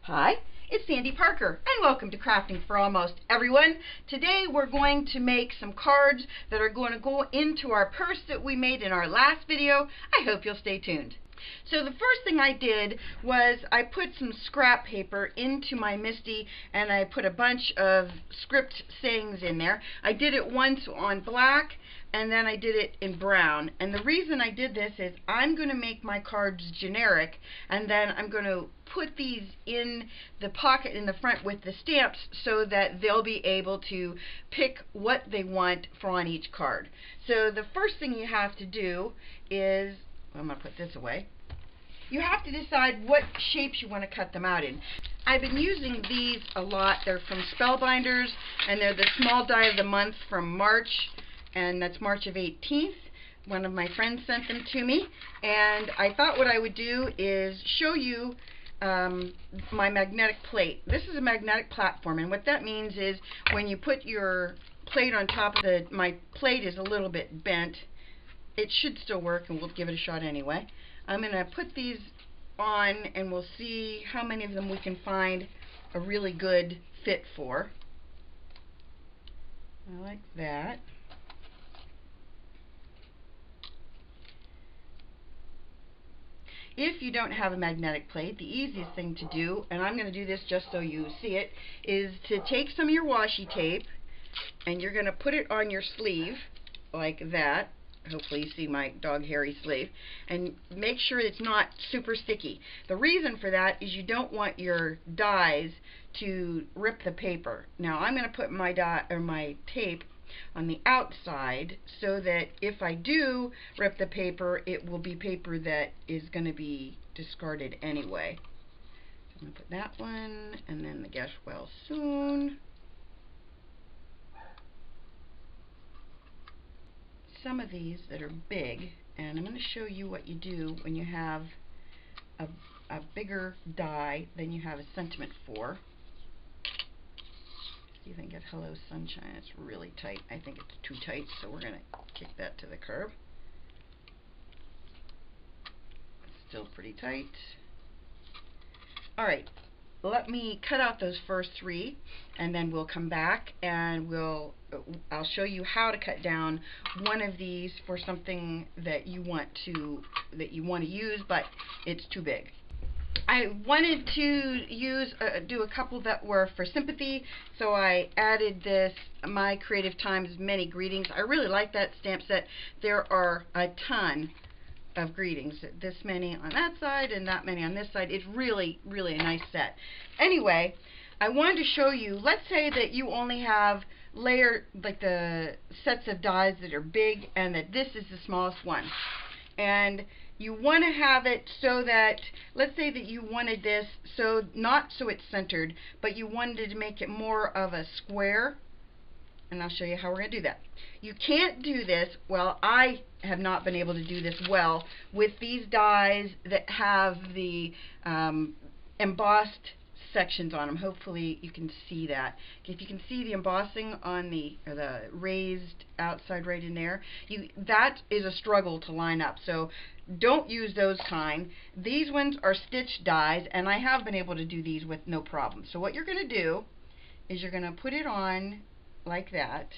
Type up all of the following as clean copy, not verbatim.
Hi, it's Sandy Parker, and welcome to Crafting for Almost Everyone. Today we're going to make some cards that are going to go into our purse that we made in our last video. I hope you'll stay tuned. So the first thing I did was I put some scrap paper into my MISTI, and I put a bunch of script sayings in there. I did it once on black, and then I did it in brown. And the reason I did this is I'm going to make my cards generic, and then I'm going to put these in the pocket in the front with the stamps so that they'll be able to pick what they want for on each card. So the first thing you have to do is, I'm going to put this away. You have to decide what shapes you want to cut them out in. I've been using these a lot. They're from Spellbinders, and they're the small die of the month from March, and that's March of 18th. One of my friends sent them to me, and I thought what I would do is show you my magnetic plate. This is a magnetic platform, and what that means is when you put your plate on top of my plate is a little bit bent. It should still work, and we'll give it a shot anyway. I'm going to put these on, and we'll see how many of them we can find a really good fit for. I like that. If you don't have a magnetic plate, the easiest thing to do, and I'm going to do this just so you see it, is to take some of your washi tape, and you're going to put it on your sleeve like that. Hopefully you see my dog hairy sleeve, and make sure it's not super sticky. The reason for that is you don't want your dies to rip the paper. Now I'm going to put my my tape on the outside so that if I do rip the paper, it will be paper that is going to be discarded anyway. So I'm going to put that one, and then the Get Well Soon. Some of these that are big, and I'm going to show you what you do when you have a bigger die than you have a sentiment for. See if I can get Hello Sunshine. It's really tight. I think it's too tight, so we're going to kick that to the curb. It's still pretty tight. Alright, let me cut out those first three, and then we'll come back and I'll show you how to cut down one of these for something that you want to use, but it's too big. I wanted to do a couple that were for sympathy, so I added this My Creative Times Many Greetings. I really like that stamp set. There are a ton of greetings, this many on that side and that many on this side. It's really, really a nice set. Anyway, I wanted to show you, let's say that you only have like the sets of dies that are big, and that this is the smallest one, and you want to have it so that, let's say that you wanted this so not so it's centered, but you wanted to make it more of a square, and I'll show you how we're going to do that. You can't do this, well, I have not been able to do this well with these dies that have the embossed sections on them. Hopefully you can see that. If you can see the embossing on the raised outside right in there, that is a struggle to line up. So don't use those kind. These ones are stitched dies, and I have been able to do these with no problem. So what you're going to do is you're going to put it on like that.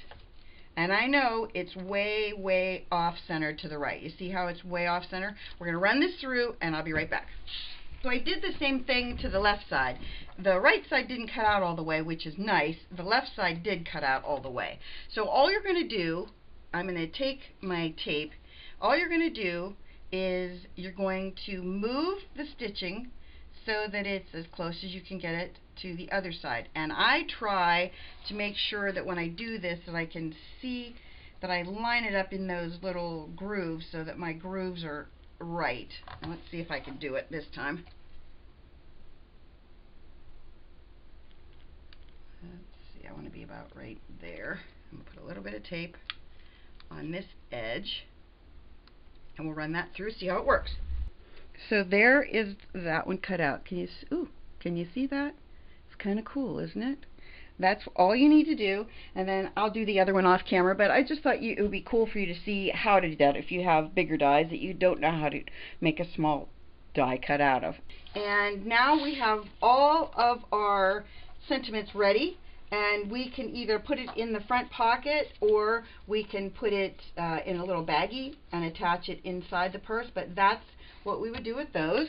And I know it's way, way off center to the right. You see how it's way off center? We're going to run this through, and I'll be right back. So I did the same thing to the left side. The right side didn't cut out all the way, which is nice. The left side did cut out all the way. So all you're going to do, I'm going to take my tape. All you're going to do is you're going to move the stitching so that it's as close as you can get it to the other side. And I try to make sure that when I do this that I can see that I line it up in those little grooves so that my grooves are right. And let's see if I can do it this time. Let's see, I want to be about right there. I'm going to put a little bit of tape on this edge, and we'll run that through, see how it works. So there is that one cut out. Can you see that? It's kind of cool, isn't it? That's all you need to do, and then I'll do the other one off camera, but I just thought it would be cool for you to see how to do that if you have bigger dies that you don't know how to make a small die cut out of. And now we have all of our sentiments ready, and we can either put it in the front pocket or we can put it in a little baggie and attach it inside the purse, but that's what we would do with those.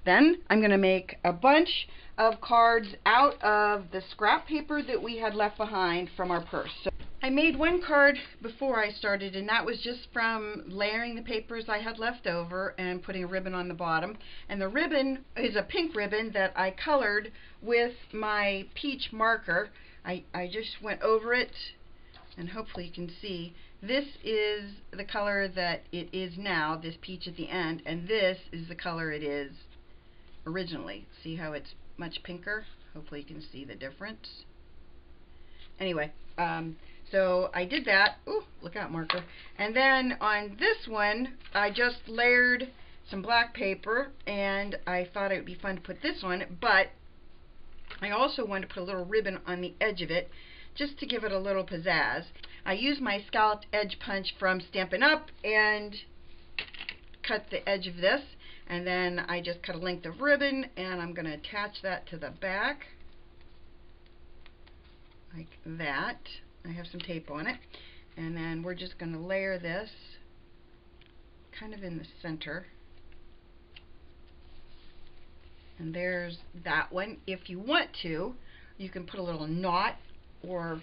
Then I'm going to make a bunch of cards out of the scrap paper that we had left behind from our purse. So I made one card before I started, and that was just from layering the papers I had left over and putting a ribbon on the bottom. And the ribbon is a pink ribbon that I colored with my peach marker. I just went over it, and hopefully you can see. This is the color that it is now, this peach at the end, and this is the color it is originally. See how it's much pinker? Hopefully you can see the difference. Anyway, so I did that. Ooh, look out, marker. And then on this one, I just layered some black paper, and I thought it would be fun to put this on, but I also wanted to put a little ribbon on the edge of it, just to give it a little pizzazz. I used my scalloped edge punch from Stampin' Up! And cut the edge of this, and then I just cut a length of ribbon, and I'm going to attach that to the back, like that. I have some tape on it, and then we're just going to layer this kind of in the center. And there's that one. If you want to, you can put a little knot or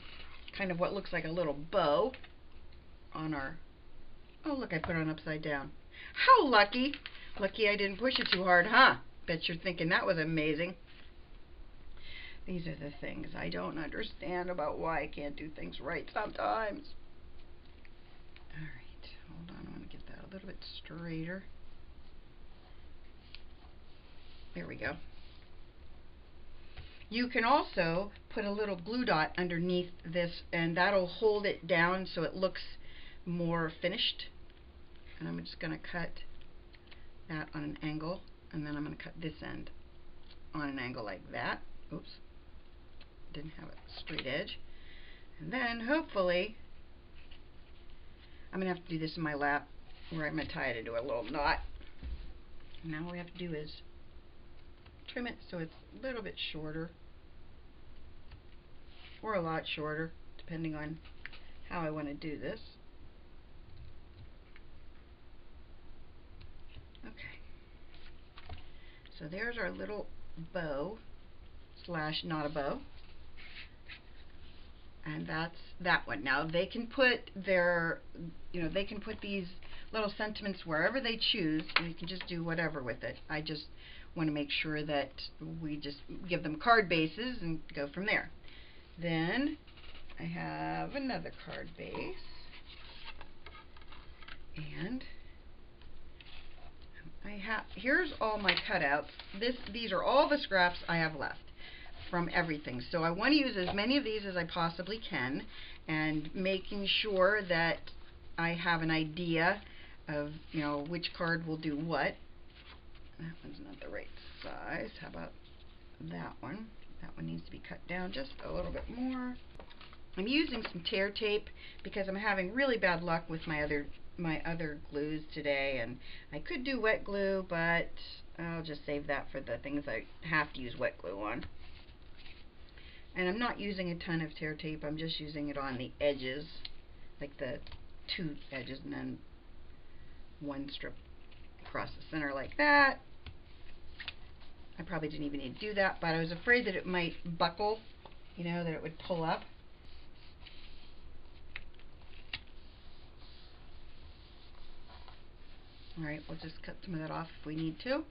kind of what looks like a little bow on our... Oh, look, I put it on upside down. How lucky! Lucky I didn't push it too hard, huh? Bet you're thinking that was amazing. These are the things I don't understand about why I can't do things right sometimes. Alright, hold on, I want to get that a little bit straighter. There we go. You can also put a little glue dot underneath this, and that'll hold it down so it looks more finished. And I'm just going to cut that on an angle, and then I'm going to cut this end on an angle like that. Oops, didn't have a straight edge. And then hopefully, I'm going to have to do this in my lap, where I'm going to tie it into a little knot. And now all we have to do is trim it so it's a little bit shorter, or a lot shorter, depending on how I want to do this. Okay, so there's our little bow slash not a bow, and that's that one. Now they can put their, they can put these little sentiments wherever they choose, and you can just do whatever with it. I just want to make sure that we just give them card bases and go from there. Then I have another card base, and here's all my cutouts. These are all the scraps I have left from everything. So I want to use as many of these as I possibly can, and making sure that I have an idea of which card will do what. That one's not the right size. How about that one? That one needs to be cut down just a little bit more. I'm using some tear tape because I'm having really bad luck with my other glues today, and I could do wet glue, but I'll just save that for the things I have to use wet glue on. And I'm not using a ton of tear tape, I'm just using it on the edges, like the two edges, and then one strip across the center like that. I probably didn't even need to do that, but I was afraid that it might buckle, that it would pull up. Alright, we'll just cut some of that off if we need to.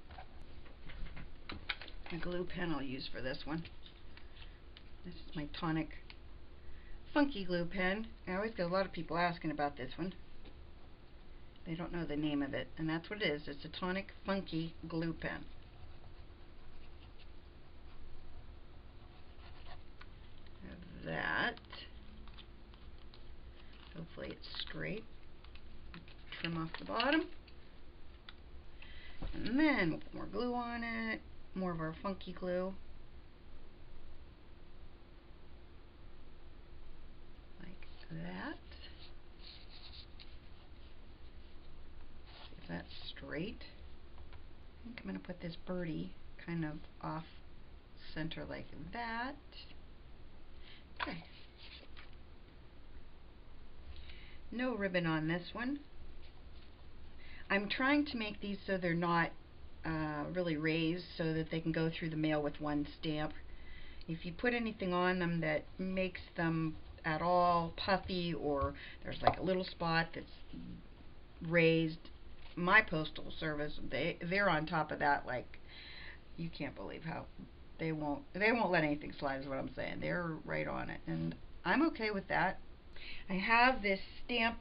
A glue pen I'll use for this one. This is my Tonic Funky glue pen. I always get a lot of people asking about this one. They don't know the name of it, and that's what it is. It's a Tonic Funky glue pen. Have that. Hopefully it's straight. Trim off the bottom. And then we'll put more glue on it. More of our funky glue. Like that. See if that's straight. I think I'm going to put this birdie kind of off center like that. Okay. No ribbon on this one. I'm trying to make these so they're not really raised, so that they can go through the mail with one stamp. If you put anything on them that makes them at all puffy, or there's like a little spot that's raised, my postal service, they're on top of that like you can't believe how they won't let anything slide, is what I'm saying. They're right on it, and I'm okay with that. I have this stamp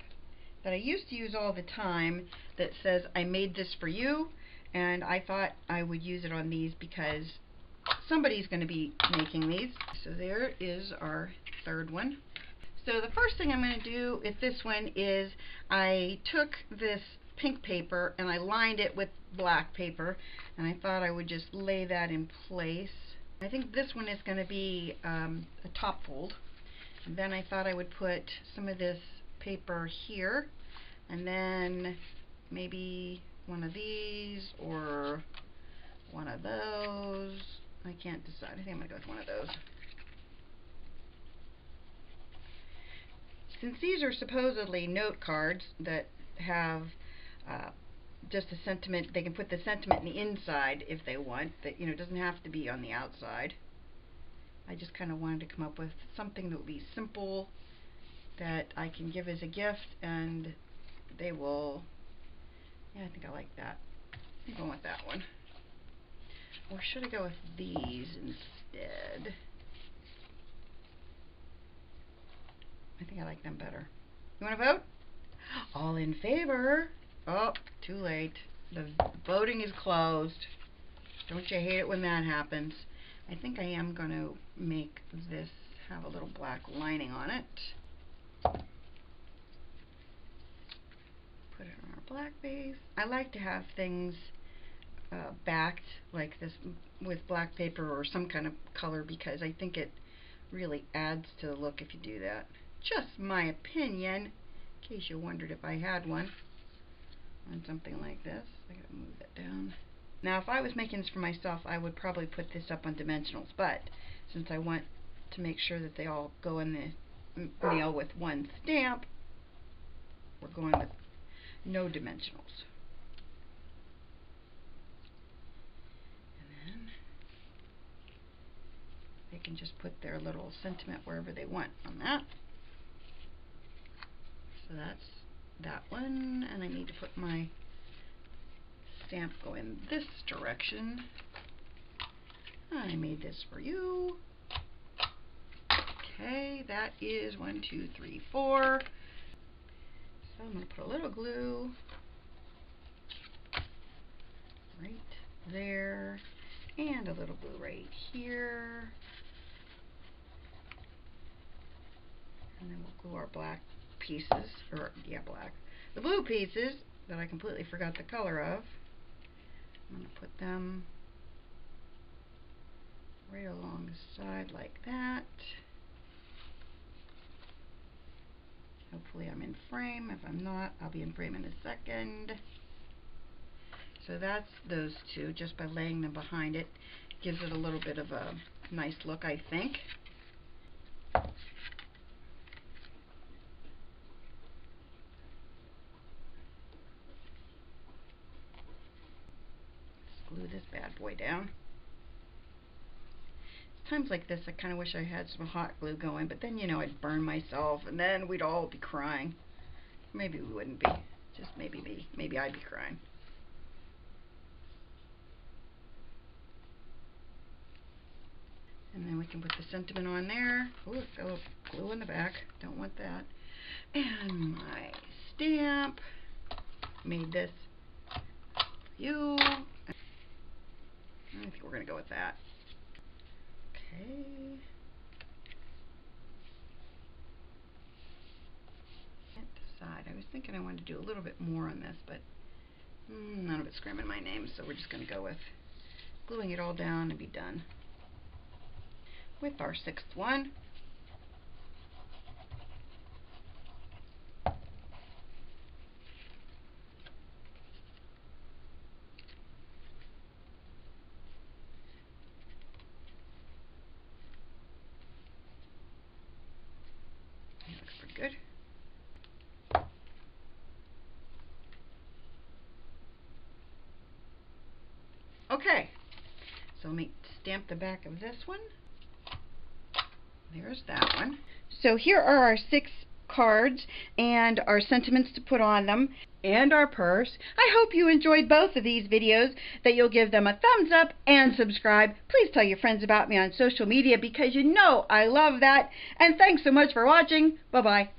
that I used to use all the time that says, "I made this for you," and I thought I would use it on these because somebody's going to be making these. So there is our third one. So the first thing I'm going to do with this one is I took this pink paper and I lined it with black paper, and I thought I would just lay that in place. I think this one is going to be a top fold. And then I thought I would put some of this paper here, and then maybe one of these or one of those. I can't decide. I think I'm going to go with one of those. Since these are supposedly note cards that have just a sentiment, they can put the sentiment in the inside if they want. That, you know, it doesn't have to be on the outside. I just kind of wanted to come up with something that would be simple, that I can give as a gift, and they will. Yeah, I think I like that. I'm going with that one. Or should I go with these instead? I think I like them better. You want to vote? All in favor? Oh, too late. The voting is closed. Don't you hate it when that happens? I think I am going to make this have a little black lining on it. Put it on our black base. I like to have things backed like this with black paper or some kind of color, because I think it really adds to the look if you do that. Just my opinion, in case you wondered if I had one on something like this. I gotta move that down. Now, if I was making this for myself, I would probably put this up on dimensionals, but since I want to make sure that they all go in the mail with one stamp, we're going with no dimensionals. And then they can just put their little sentiment wherever they want on that. So that's that one, and I need to put my stamp go in this direction. I made this for you. Okay, that is 1, 2, 3, 4. So I'm going to put a little glue right there, and a little glue right here. And then we'll glue our black pieces, or yeah, black. The blue pieces that I completely forgot the color of, I'm going to put them right along the side like that. Hopefully I'm in frame. If I'm not, I'll be in frame in a second. So that's those two. Just by laying them behind it, gives it a little bit of a nice look, I think. Let's glue this bad boy down. Times like this, I kind of wish I had some hot glue going, but then, you know, I'd burn myself, and then we'd all be crying. Maybe we wouldn't be. Just maybe me. Maybe I'd be crying. And then we can put the sentiment on there. Ooh, got a little glue in the back. Don't want that. And my stamp. Made this for you. I think we're going to go with that. Okay. Can't decide. I was thinking I wanted to do a little bit more on this, but none of it's screaming my name, so we're just going to go with gluing it all down and be done. With our sixth one. Good. Okay, so let me stamp the back of this one. There's that one. So here are our 6 cards and our sentiments to put on them and our purse. I hope you enjoyed both of these videos, that you'll give them a thumbs up and subscribe. Please tell your friends about me on social media because you know I love that. And thanks so much for watching. Bye-bye.